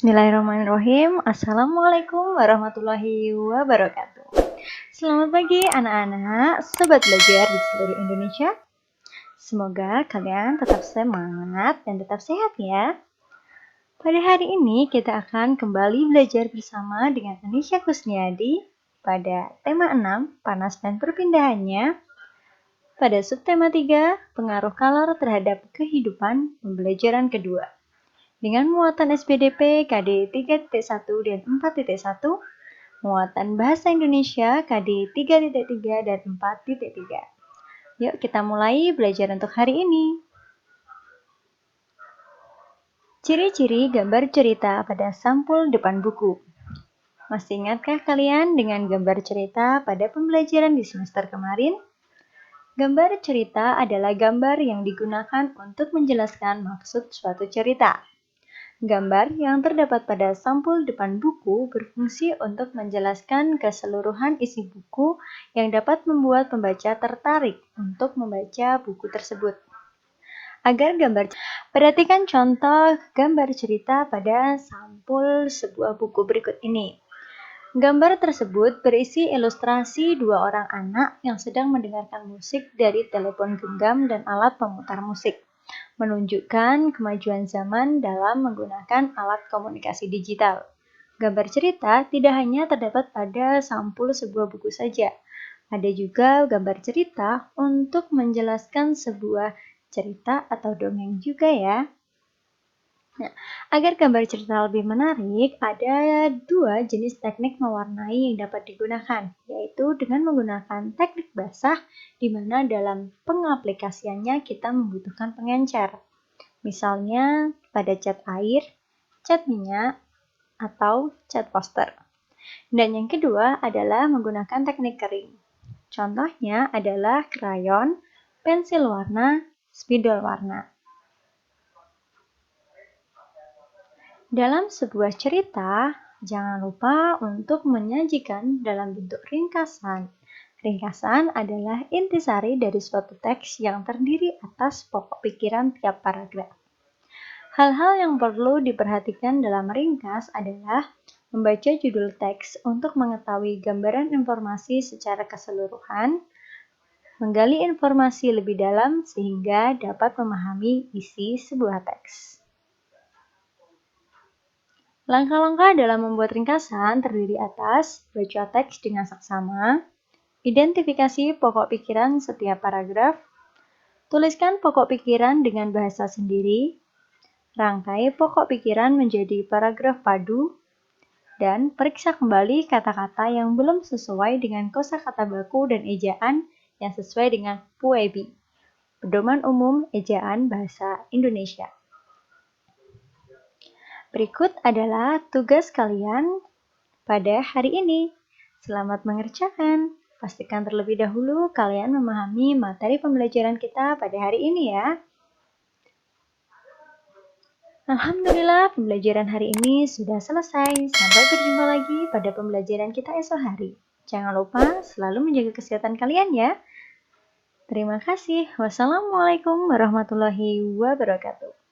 Bismillahirrahmanirrahim. Assalamualaikum warahmatullahi wabarakatuh. Selamat pagi anak-anak, sobat belajar di seluruh Indonesia. Semoga kalian tetap semangat dan tetap sehat ya. Pada hari ini kita akan kembali belajar bersama dengan Anisha Kusniadi pada tema 6, panas dan perpindahannya. Pada subtema 3, pengaruh kalor terhadap kehidupan, pembelajaran kedua. Dengan muatan SPDP KD 3.1 dan 4.1, muatan Bahasa Indonesia KD 3.3 dan 4.3. Yuk kita mulai belajar untuk hari ini. Ciri-ciri gambar cerita pada sampul depan buku. Masih ingatkah kalian dengan gambar cerita pada pembelajaran di semester kemarin? Gambar cerita adalah gambar yang digunakan untuk menjelaskan maksud suatu cerita. Gambar yang terdapat pada sampul depan buku berfungsi untuk menjelaskan keseluruhan isi buku yang dapat membuat pembaca tertarik untuk membaca buku tersebut. Perhatikan contoh gambar cerita pada sampul sebuah buku berikut ini. Gambar tersebut berisi ilustrasi dua orang anak yang sedang mendengarkan musik dari telepon genggam dan alat pemutar musik, menunjukkan kemajuan zaman dalam menggunakan alat komunikasi digital. Gambar cerita tidak hanya terdapat pada sampul sebuah buku saja. Ada juga gambar cerita untuk menjelaskan sebuah cerita atau dongeng juga ya. Nah, agar gambar cerita lebih menarik, ada dua jenis teknik mewarnai yang dapat digunakan, yaitu dengan menggunakan teknik basah, di mana dalam pengaplikasiannya kita membutuhkan pengencer. Misalnya pada cat air, cat minyak, atau cat poster. Dan yang kedua adalah menggunakan teknik kering. Contohnya adalah krayon, pensil warna, spidol warna. Dalam sebuah cerita, jangan lupa untuk menyajikan dalam bentuk ringkasan. Ringkasan adalah intisari dari suatu teks yang terdiri atas pokok pikiran tiap paragraf. Hal-hal yang perlu diperhatikan dalam ringkas adalah membaca judul teks untuk mengetahui gambaran informasi secara keseluruhan, menggali informasi lebih dalam sehingga dapat memahami isi sebuah teks. Langkah-langkah dalam membuat ringkasan terdiri atas baca teks dengan saksama, identifikasi pokok pikiran setiap paragraf, tuliskan pokok pikiran dengan bahasa sendiri, rangkai pokok pikiran menjadi paragraf padu, dan periksa kembali kata-kata yang belum sesuai dengan kosakata baku dan ejaan yang sesuai dengan PUEB, Pedoman Umum Ejaan Bahasa Indonesia. Berikut adalah tugas kalian pada hari ini. Selamat mengerjakan. Pastikan terlebih dahulu kalian memahami materi pembelajaran kita pada hari ini ya. Alhamdulillah, pembelajaran hari ini sudah selesai. Sampai berjumpa lagi pada pembelajaran kita esok hari. Jangan lupa selalu menjaga kesehatan kalian ya. Terima kasih. Wassalamualaikum warahmatullahi wabarakatuh.